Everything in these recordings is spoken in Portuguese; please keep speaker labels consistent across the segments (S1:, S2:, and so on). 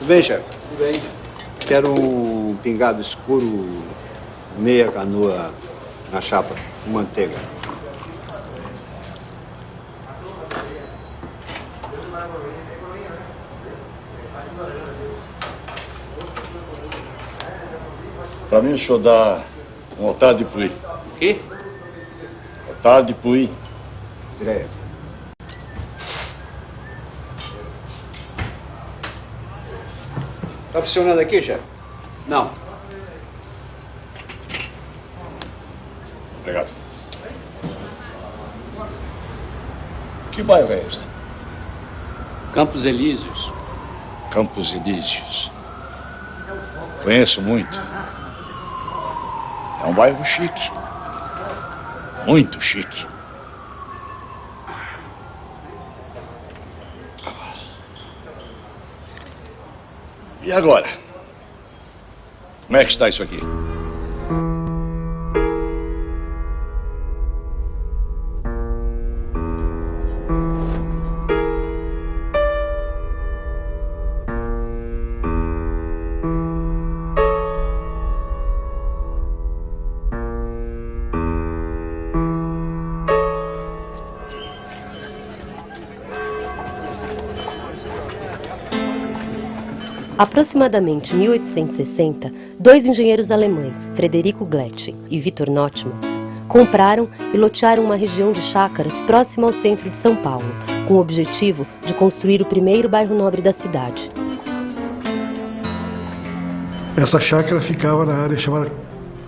S1: Tudo bem, chefe?
S2: Tudo bem.
S1: Quero um pingado escuro, meia canoa na chapa, com manteiga.
S3: Pra mim, o senhor dá um otário de puí.
S2: O quê?
S3: Otário de puí.
S1: Direto. Tá funcionando aqui, chefe?
S2: Não.
S3: Obrigado. Que bairro é este?
S2: Campos Elíseos.
S3: Campos Elíseos. Conheço muito. É um bairro chique. Muito chique. E agora? Como é que está isso aqui?
S4: Aproximadamente em 1860, dois engenheiros alemães, Frederico Gletsch e Victor Notman, compraram e lotearam uma região de chácaras próxima ao centro de São Paulo, com o objetivo de construir o primeiro bairro nobre da cidade.
S5: Essa chácara ficava na área chamada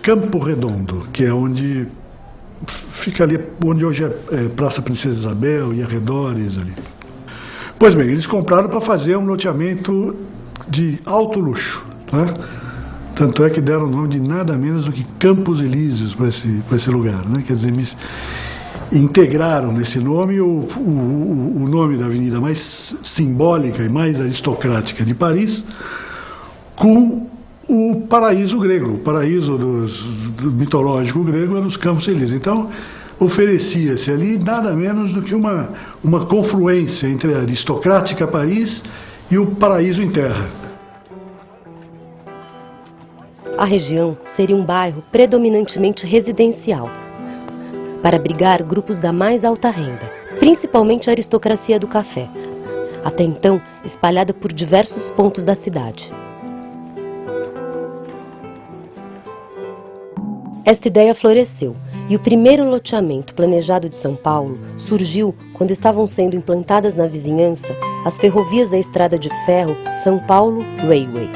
S5: Campo Redondo, que é onde fica ali, onde hoje é Praça Princesa Isabel e arredores ali. Pois bem, eles compraram para fazer um loteamento de alto luxo, tá? Tanto é que deram o nome de nada menos do que Campos Elíseos para esse lugar, né? Quer dizer, eles integraram nesse nome o nome da avenida mais simbólica e mais aristocrática de Paris com o paraíso grego, o paraíso do mitológico grego eram os Campos Elíseos. Então, oferecia-se ali nada menos do que uma confluência entre a aristocrática Paris e o paraíso em terra.
S4: A região seria um bairro predominantemente residencial, para abrigar grupos da mais alta renda, principalmente a aristocracia do café, até então espalhada por diversos pontos da cidade. Esta ideia floresceu e o primeiro loteamento planejado de São Paulo surgiu quando estavam sendo implantadas na vizinhança as ferrovias da estrada de ferro São Paulo Railway.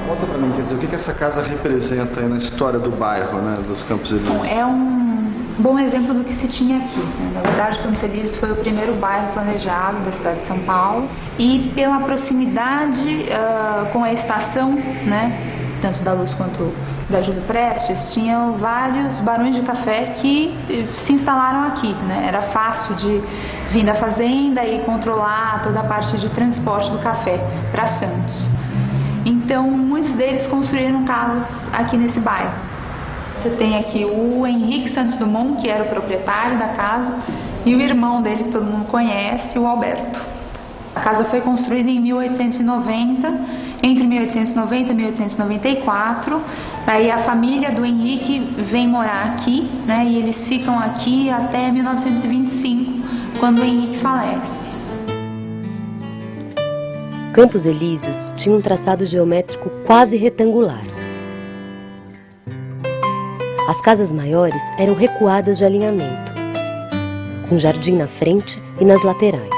S6: Conta pra mim, quer dizer, o que essa casa representa aí na história do bairro, né, dos Campos Elíseos?
S7: Bom, é um bom exemplo do que se tinha aqui, né? Na verdade, Campos Elíseos foi o primeiro bairro planejado da cidade de São Paulo e pela proximidade com a estação, né, tanto da Luz quanto da Júlio Prestes, tinham vários barões de café que se instalaram aqui, né? Era fácil de vir da fazenda e controlar toda a parte de transporte do café para Santos. Então, muitos deles construíram casas aqui nesse bairro. Você tem aqui o Henrique Santos Dumont, que era o proprietário da casa, e o irmão dele, que todo mundo conhece, o Alberto. A casa foi construída em 1890, entre 1890 e 1894. Daí a família do Henrique vem morar aqui, né, e eles ficam aqui até 1925, quando o Henrique falece.
S4: Campos Elíseos tinha um traçado geométrico quase retangular. As casas maiores eram recuadas de alinhamento, com jardim na frente e nas laterais.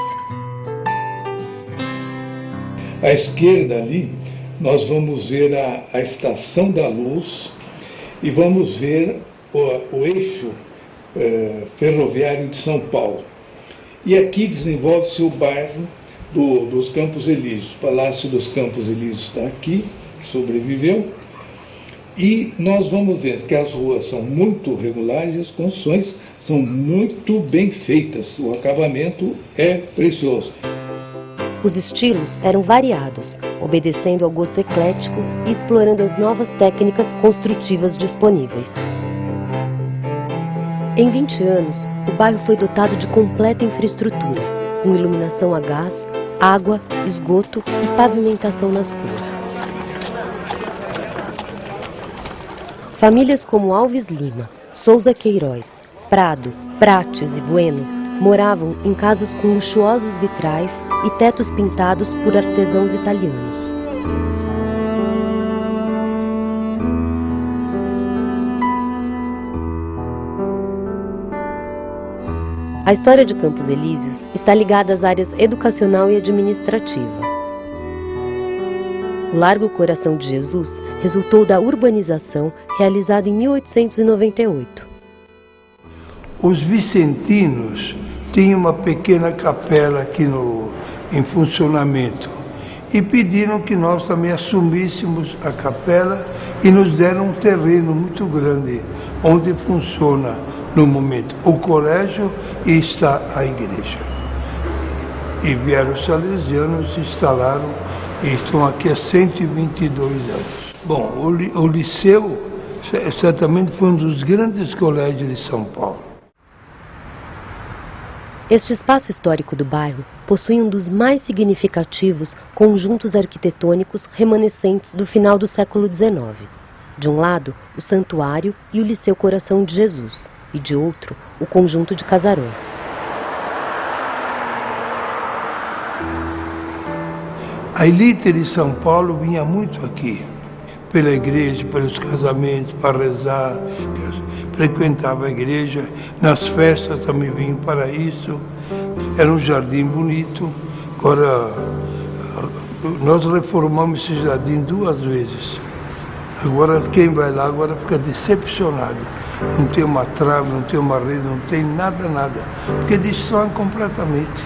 S8: À esquerda ali, nós vamos ver a Estação da Luz e vamos ver o eixo ferroviário de São Paulo. E aqui desenvolve-se o bairro dos Campos Elíseos. O Palácio dos Campos Elíseos está aqui, sobreviveu. E nós vamos ver que as ruas são muito regulares e as construções são muito bem feitas. O acabamento é precioso.
S4: Os estilos eram variados, obedecendo ao gosto eclético e explorando as novas técnicas construtivas disponíveis. Em 20 anos, o bairro foi dotado de completa infraestrutura, com iluminação a gás, água, esgoto e pavimentação nas ruas. Famílias como Alves Lima, Souza Queiroz, Prado, Prates e Bueno moravam em casas com luxuosos vitrais e tetos pintados por artesãos italianos. A história de Campos Elíseos está ligada às áreas educacional e administrativa. O Largo Coração de Jesus resultou da urbanização realizada em 1898.
S9: Os vicentinos tinham uma pequena capela aqui em funcionamento e pediram que nós também assumíssemos a capela e nos deram um terreno muito grande onde funciona no momento o colégio e está a igreja. E vieram os salesianos, se instalaram e estão aqui há 122 anos. Bom, o liceu certamente foi um dos grandes colégios de São Paulo.
S4: Este espaço histórico do bairro possui um dos mais significativos conjuntos arquitetônicos remanescentes do final do século XIX. De um lado, o Santuário e o Liceu Coração de Jesus, e de outro, o conjunto de casarões.
S9: A elite de São Paulo vinha muito aqui, pela igreja, pelos casamentos, para rezar, frequentava a igreja, nas festas também vinham para isso. Era um jardim bonito. Agora, nós reformamos esse jardim 2 vezes. Agora, quem vai lá agora fica decepcionado. Não tem uma trave, não tem uma rede, não tem nada, porque destroem completamente.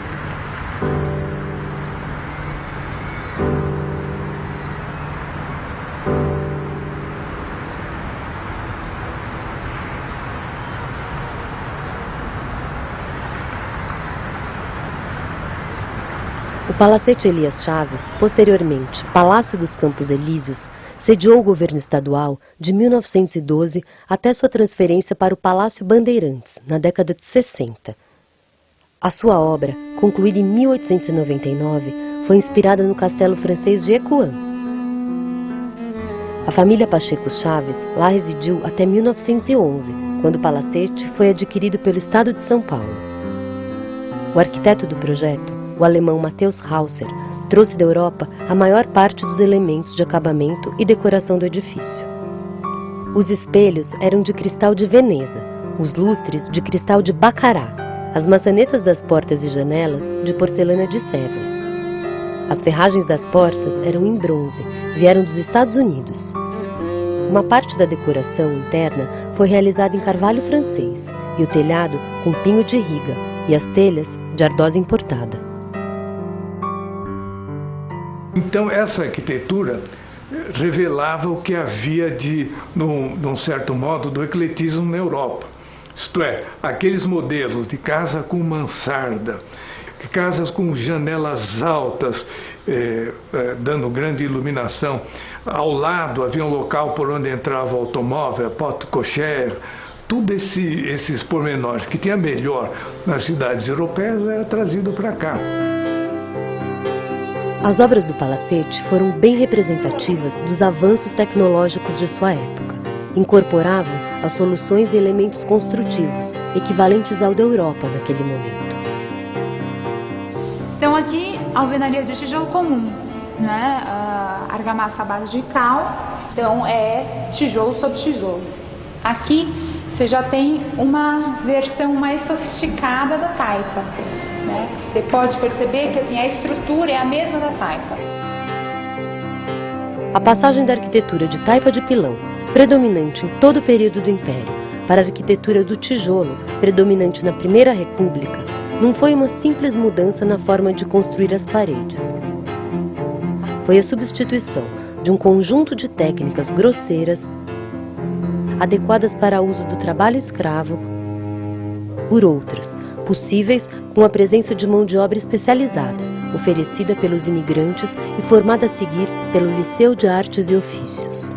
S4: O Palacete Elias Chaves, posteriormente Palácio dos Campos Elíseos, sediou o governo estadual de 1912 até sua transferência para o Palácio Bandeirantes, na década de 60. A sua obra, concluída em 1899, foi inspirada no castelo francês de Écouen. A família Pacheco Chaves lá residiu até 1911, quando o palacete foi adquirido pelo estado de São Paulo. O arquiteto do projeto, o alemão Matheus Hausser, trouxe da Europa a maior parte dos elementos de acabamento e decoração do edifício. Os espelhos eram de cristal de Veneza, os lustres de cristal de Bacará, as maçanetas das portas e janelas de porcelana de Sèvres. As ferragens das portas eram em bronze, vieram dos Estados Unidos. Uma parte da decoração interna foi realizada em carvalho francês e o telhado com pinho de riga e as telhas de ardosa importada.
S8: Então, essa arquitetura revelava o que havia num certo modo, do ecletismo na Europa. Isto é, aqueles modelos de casa com mansarda, casas com janelas altas, dando grande iluminação. Ao lado havia um local por onde entrava o automóvel, porte-cocher. Tudo esses pormenores que tinha melhor nas cidades europeias era trazido para cá.
S4: As obras do Palacete foram bem representativas dos avanços tecnológicos de sua época. Incorporavam as soluções e elementos construtivos, equivalentes ao da Europa naquele momento.
S7: Então aqui, alvenaria de tijolo comum, né? Argamassa à base de cal, então é tijolo sobre tijolo. Aqui você já tem uma versão mais sofisticada da taipa. Né? Você pode perceber que assim, a estrutura é a mesma da taipa.
S4: A passagem da arquitetura de taipa de pilão, predominante em todo o período do Império, para a arquitetura do tijolo, predominante na Primeira República, não foi uma simples mudança na forma de construir as paredes. Foi a substituição de um conjunto de técnicas grosseiras, adequadas para o uso do trabalho escravo, por outras, possíveis com a presença de mão de obra especializada, oferecida pelos imigrantes e formada a seguir pelo Liceu de Artes e Ofícios.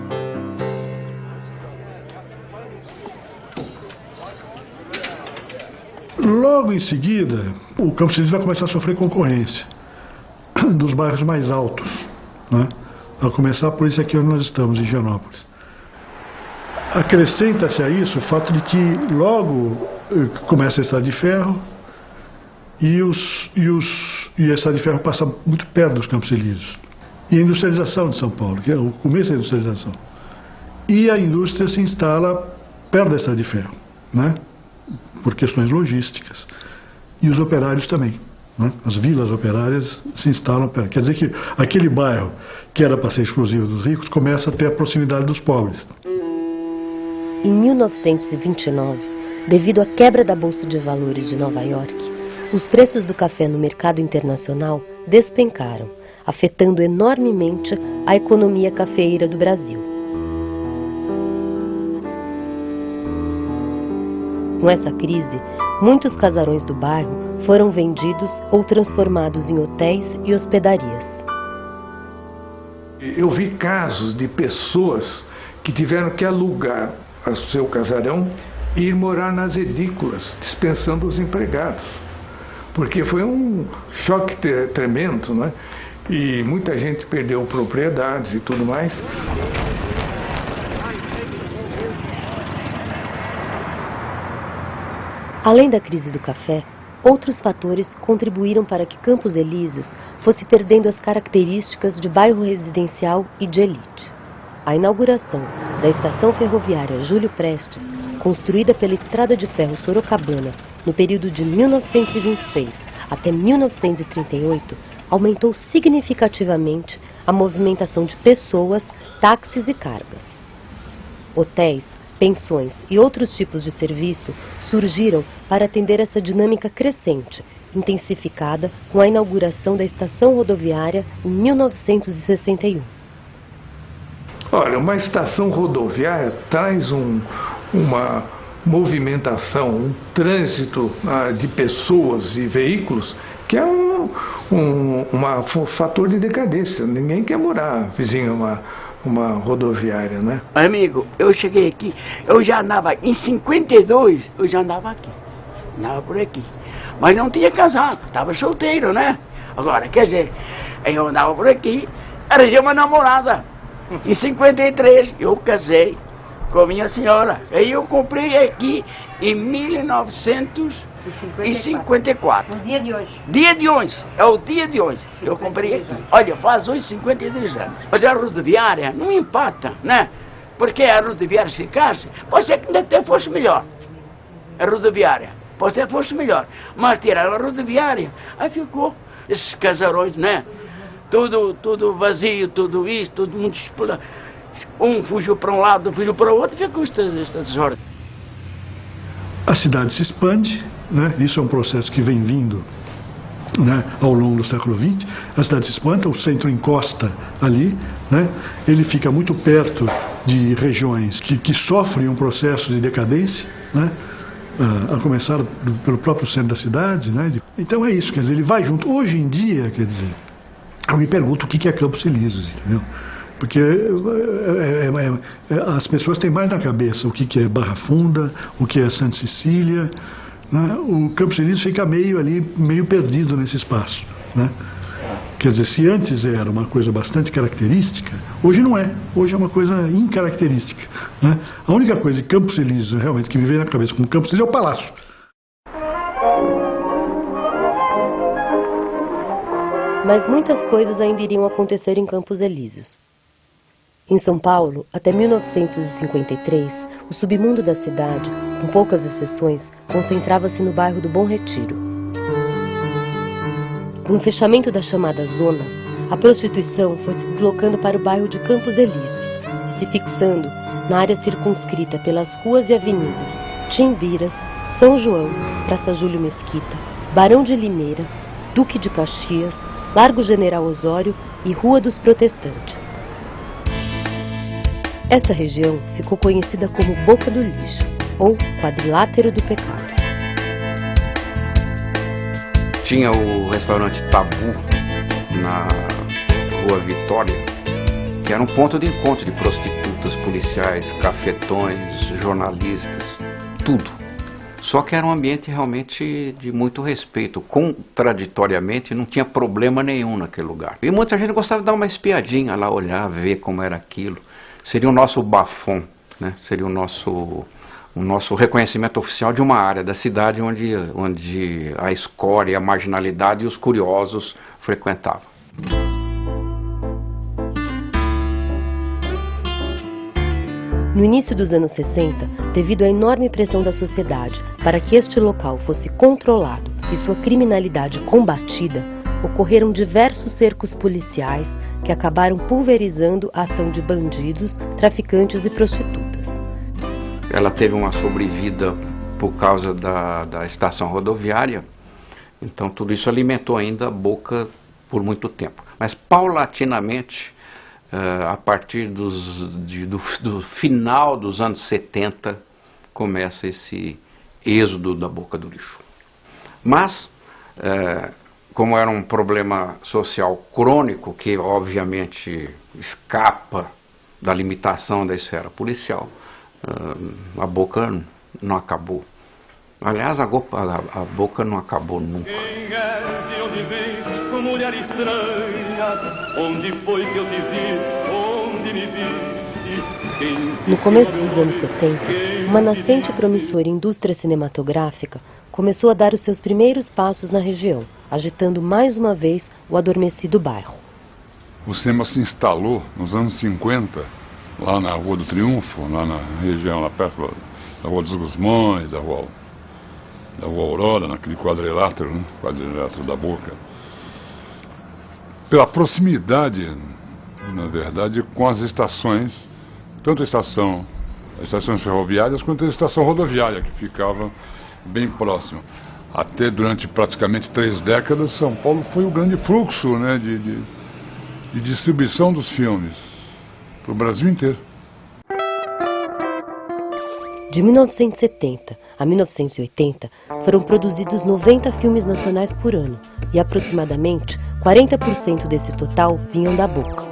S5: Logo em seguida, o Campos Elíseos vai começar a sofrer concorrência dos bairros mais altos, né? A começar por isso aqui onde nós estamos, em Higienópolis. Acrescenta-se a isso o fato de que logo começa a Estrada de Ferro e a Estrada de Ferro passa muito perto dos Campos Elíseos. E a industrialização de São Paulo, que é o começo da industrialização. E a indústria se instala perto da Estrada de Ferro, né? Por questões logísticas. E os operários também, né? As vilas operárias se instalam perto. Quer dizer que aquele bairro que era para ser exclusivo dos ricos começa a ter a proximidade dos pobres.
S4: Em 1929, devido à quebra da Bolsa de Valores de Nova York, os preços do café no mercado internacional despencaram, afetando enormemente a economia cafeeira do Brasil. Com essa crise, muitos casarões do bairro foram vendidos ou transformados em hotéis e hospedarias.
S8: Eu vi casos de pessoas que tiveram que alugar o seu casarão e ir morar nas edículas, dispensando os empregados. Porque foi um choque tremendo, né? E muita gente perdeu propriedades e tudo mais.
S4: Além da crise do café, outros fatores contribuíram para que Campos Elíseos fosse perdendo as características de bairro residencial e de elite. A inauguração da estação ferroviária Júlio Prestes, construída pela Estrada de Ferro Sorocabana no período de 1926 até 1938, aumentou significativamente a movimentação de pessoas, táxis e cargas. Hotéis, pensões e outros tipos de serviço surgiram para atender essa dinâmica crescente, intensificada com a inauguração da estação rodoviária em 1961.
S8: Olha, uma estação rodoviária traz uma movimentação, um trânsito de pessoas e veículos que é um fator de decadência. Ninguém quer morar vizinho a uma rodoviária, né?
S10: Amigo, eu cheguei aqui, eu já andava, em 52, eu já andava aqui, andava por aqui. Mas não tinha casado, estava solteiro, né? Agora, quer dizer, eu andava por aqui, arranjei uma namorada. Em 53, eu casei com a minha senhora. Aí eu comprei aqui em 1954.
S11: No dia de hoje.
S10: Dia de hoje, é o dia de hoje. Eu comprei aqui. Olha, faz hoje 53 anos. Mas a rodoviária não empata, né? Porque a rodoviária se ficasse, pode ser que até fosse melhor. A rodoviária, pode ser que fosse melhor. Mas tiraram a rodoviária, aí ficou esses casarões, né? Tudo vazio, tudo isso, todo mundo expulsa. Um fugiu para um lado, fugiu para o outro, ficou estas horas.
S5: A cidade se expande, né? Isso é um processo que vem vindo, né, ao longo do século XX. A cidade se expande, o centro encosta ali, né? Ele fica muito perto de regiões que sofrem um processo de decadência, né? A começar pelo próprio centro da cidade, né? Então é isso, quer dizer, ele vai junto. Hoje em dia, quer dizer, eu me pergunto o que é Campos Elíseos, entendeu? Porque as pessoas têm mais na cabeça o que é Barra Funda, o que é Santa Cecília, né? O Campos Elíseos fica meio perdido nesse espaço, né? Quer dizer, se antes era uma coisa bastante característica, hoje não é. Hoje é uma coisa incaracterística, né? A única coisa de Campos Elíseos realmente que me vem na cabeça como Campos Elíseos é o Palácio.
S4: Mas muitas coisas ainda iriam acontecer em Campos Elíseos. Em São Paulo, até 1953, o submundo da cidade, com poucas exceções, concentrava-se no bairro do Bom Retiro. Com o fechamento da chamada Zona, a prostituição foi se deslocando para o bairro de Campos Elíseos e se fixando na área circunscrita pelas ruas e avenidas Timbiras, São João, Praça Júlio Mesquita, Barão de Limeira, Duque de Caxias, Largo General Osório e Rua dos Protestantes. Essa região ficou conhecida como Boca do Lixo, ou Quadrilátero do Pecado.
S12: Tinha o restaurante Tabu,
S11: na Rua Vitória, que era um ponto de encontro de prostitutas, policiais, cafetões, jornalistas, tudo. Só que era um ambiente realmente de muito respeito. Contraditoriamente, não tinha problema nenhum naquele lugar. E muita gente gostava de dar uma espiadinha lá, olhar, ver como era aquilo. Seria o nosso bafom, né? Seria o nosso reconhecimento oficial de uma área da cidade onde a escória, a marginalidade e os curiosos frequentavam.
S4: No início dos anos 60, devido à enorme pressão da sociedade para que este local fosse controlado e sua criminalidade combatida, ocorreram diversos cercos policiais que acabaram pulverizando a ação de bandidos, traficantes e prostitutas.
S11: Ela teve uma sobrevida por causa da estação rodoviária, então tudo isso alimentou ainda a Boca por muito tempo. Mas paulatinamente, a partir do final dos anos 70, começa esse êxodo da Boca do Lixo. Mas, como era um problema social crônico, que obviamente escapa da limitação da esfera policial, a Boca não acabou. Aliás, a Boca não acabou nunca.
S12: Mulher estranha, onde foi que eu te vi, onde me viste?
S4: No começo dos anos 70, uma nascente e promissora indústria cinematográfica começou a dar os seus primeiros passos na região, agitando mais uma vez o adormecido bairro.
S13: O cinema se instalou nos anos 50, lá na Rua do Triunfo, lá na região, lá perto da Rua dos Gusmões, da Rua Aurora, naquele quadrilátero, né? Quadrilátero da Boca. Pela proximidade, na verdade, com as estações, tanto as estações ferroviárias quanto a estação rodoviária, que ficava bem próximo. Até durante praticamente 3 décadas, São Paulo foi o grande fluxo, né, de distribuição dos filmes para o Brasil inteiro.
S4: De 1970 a 1980, foram produzidos 90 filmes nacionais por ano, e aproximadamente 40% desse total vinham da Boca.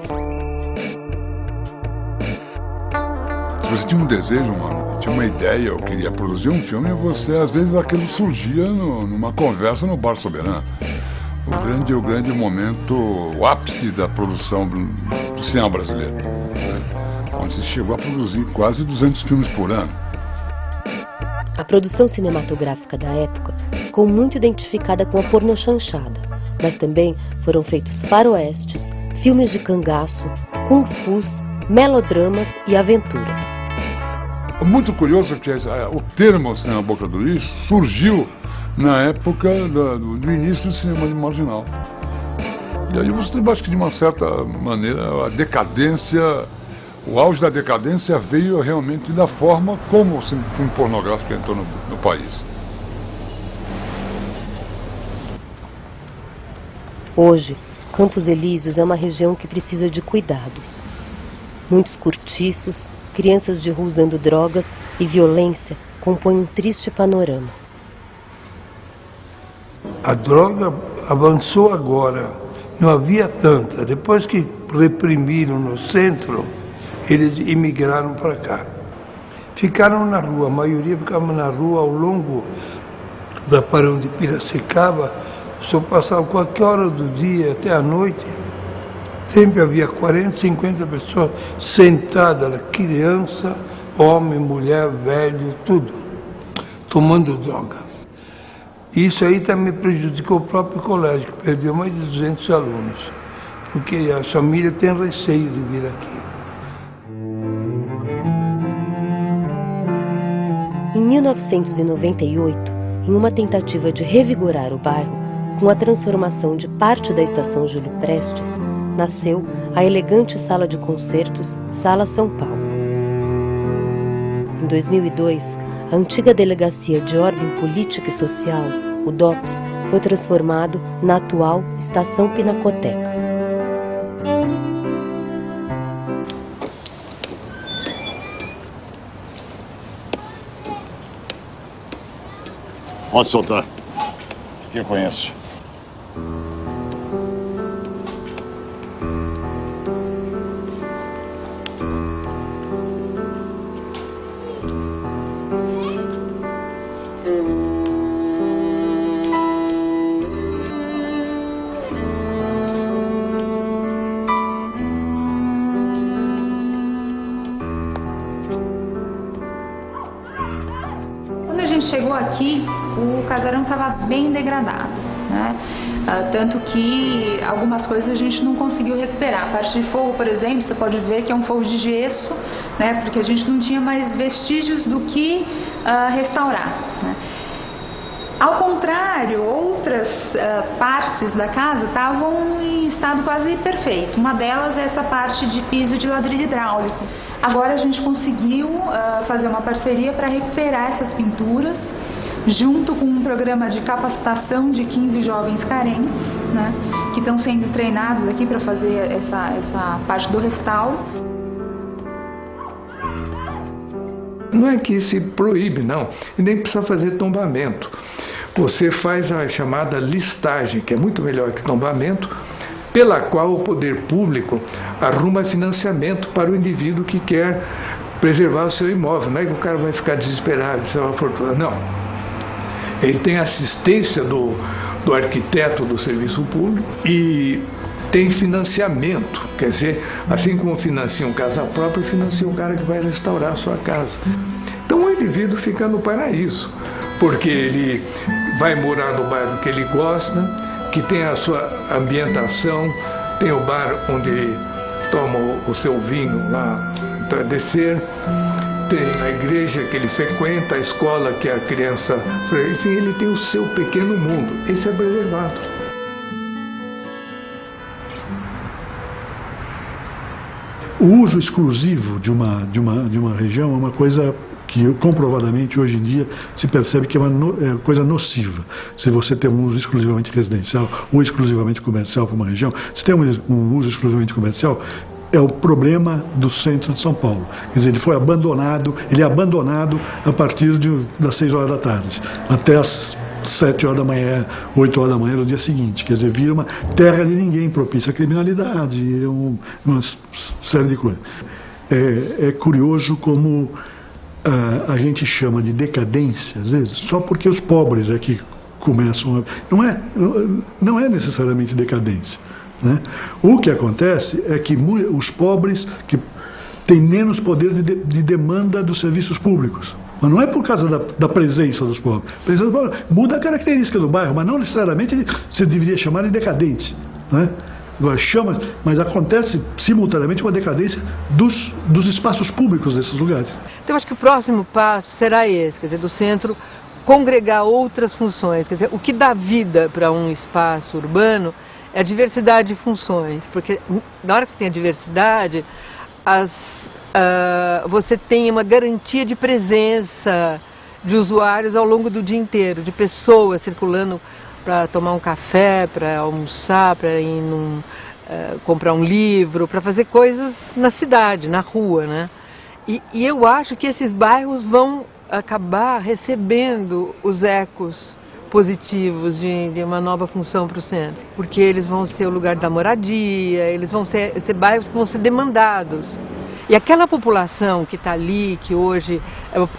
S13: Se você tinha um desejo, tinha uma ideia, eu queria produzir um filme, você, às vezes, aquilo surgia numa conversa no Bar Soberano. O grande momento, o ápice da produção do cinema brasileiro, né? Onde se chegou a produzir quase 200 filmes por ano.
S4: A produção cinematográfica da época ficou muito identificada com a pornochanchada, mas também foram feitos faroestes, filmes de cangaço, kung-fus, melodramas e aventuras.
S13: Muito curioso que o termo cinema Boca do Lixo surgiu na época do início do cinema marginal. E aí você acha que de uma certa maneira a decadência, o auge da decadência veio realmente da forma como o filme pornográfico entrou no país.
S4: Hoje, Campos Elíseos é uma região que precisa de cuidados. Muitos cortiços, crianças de rua usando drogas e violência compõem um triste panorama.
S9: A droga avançou agora, não havia tanta. Depois que reprimiram no centro, eles imigraram para cá. Ficaram na rua, a maioria ficava na rua ao longo da Barão de Piracicaba. Só passava qualquer hora do dia até a noite. Sempre havia 40, 50 pessoas sentadas, criança, homem, mulher, velho, tudo, tomando droga. Isso aí também prejudicou o próprio colégio, que perdeu mais de 200 alunos, porque a família tem receio de vir aqui.
S4: Em 1998, em uma tentativa de revigorar o bairro, com a transformação de parte da estação Júlio Prestes, nasceu a elegante sala de concertos Sala São Paulo. Em 2002, a antiga Delegacia de Ordem Política e Social, o DOPS, foi transformado na atual Estação Pinacoteca.
S3: Pode soltar. Quem conhece?
S7: chegou aqui, o casarão estava bem degradado, né? Tanto que algumas coisas a gente não conseguiu recuperar. A parte de forro, por exemplo, você pode ver que é um forro de gesso, né? Porque a gente não tinha mais vestígios do que restaurar, né? Ao contrário, outras partes da casa estavam em estado quase perfeito. Uma delas é essa parte de piso de ladrilho hidráulico. Agora a gente conseguiu fazer uma parceria para recuperar essas pinturas, junto com um programa de capacitação de 15 jovens carentes, né, que estão sendo treinados aqui para fazer essa parte do restauro.
S8: Não é que se proíbe, não, e nem precisa fazer tombamento. Você faz a chamada listagem, que é muito melhor que tombamento, pela qual o poder público arruma financiamento para o indivíduo que quer preservar o seu imóvel. Não é que o cara vai ficar desesperado, isso é uma fortuna, não. Ele tem assistência do arquiteto do serviço público e tem financiamento, quer dizer, assim como financia um casa própria, financia um cara que vai restaurar a sua casa. Então o indivíduo fica no paraíso, porque ele vai morar no bairro que ele gosta, que tem a sua ambientação, tem o bar onde ele toma o seu vinho lá, entardecer, tem a igreja que ele frequenta, a escola que a criança... Enfim, ele tem o seu pequeno mundo. Esse é preservado.
S5: O uso exclusivo de uma região é uma coisa que comprovadamente hoje em dia se percebe que é uma coisa nociva. Se você tem um uso exclusivamente residencial ou exclusivamente comercial para uma região, se tem um uso exclusivamente comercial, é o problema do centro de São Paulo. Quer dizer, ele é abandonado a partir das 6 horas da tarde, até as 7 horas da manhã, 8 horas da manhã do dia seguinte. Quer dizer, vira uma terra de ninguém, propícia à criminalidade, uma série de coisas. É curioso como a gente chama de decadência, às vezes, só porque os pobres é que começam a... Não é necessariamente decadência, né? O que acontece é que os pobres que têm menos poder de demanda dos serviços públicos. Mas não é por causa da presença dos pobres. A presença dos pobres muda a característica do bairro, mas não necessariamente se deveria chamar de decadente, né? Mas acontece simultaneamente uma decadência dos espaços públicos desses lugares.
S14: Então, acho que o próximo passo será esse, quer dizer, do centro congregar outras funções. Quer dizer, o que dá vida para um espaço urbano é a diversidade de funções, porque na hora que tem a diversidade, você tem uma garantia de presença de usuários ao longo do dia inteiro, de pessoas circulando para tomar um café, para almoçar, para ir comprar um livro, para fazer coisas na cidade, na rua, né? E eu acho que esses bairros vão acabar recebendo os ecos positivos de uma nova função para o centro, porque eles vão ser o lugar da moradia, eles vão ser bairros que vão ser demandados. E aquela população que está ali, que hoje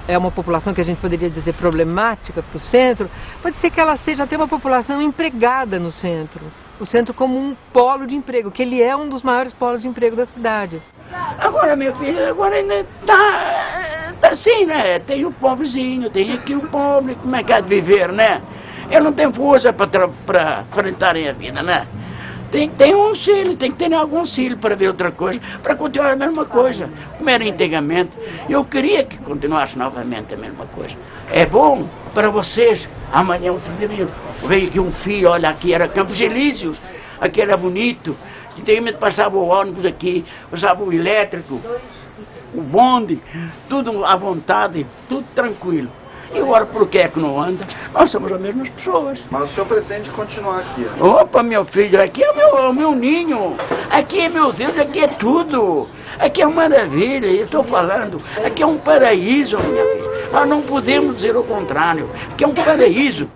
S14: é uma população que a gente poderia dizer problemática para o centro, pode ser que ela seja até uma população empregada no centro. O centro como um polo de emprego, que ele é um dos maiores polos de emprego da cidade.
S10: Agora, meu filho, agora ainda tá assim, né? Tem o pobrezinho, tem aqui o pobre, como é que há de viver, né? Eu não tenho força para enfrentarem a vida, né? Tem que ter um auxílio, tem que ter algum auxílio para ver outra coisa, para continuar a mesma coisa, como era antigamente. Eu queria que continuasse novamente a mesma coisa. É bom para vocês. Amanhã, outro dia, veio aqui um filho, olha, aqui era Campos Elíseos, aqui era bonito. Antigamente passava o ônibus aqui, passava o elétrico, o bonde, tudo à vontade, tudo tranquilo. E agora, por que é que não anda? Nós somos as mesmas pessoas.
S6: Mas o senhor pretende continuar aqui?
S10: Opa, meu filho, aqui é o meu ninho. Aqui é meu Deus, aqui é tudo. Aqui é uma maravilha, eu estou falando. Aqui é um paraíso, minha filha. Nós não podemos dizer o contrário. Aqui é um paraíso.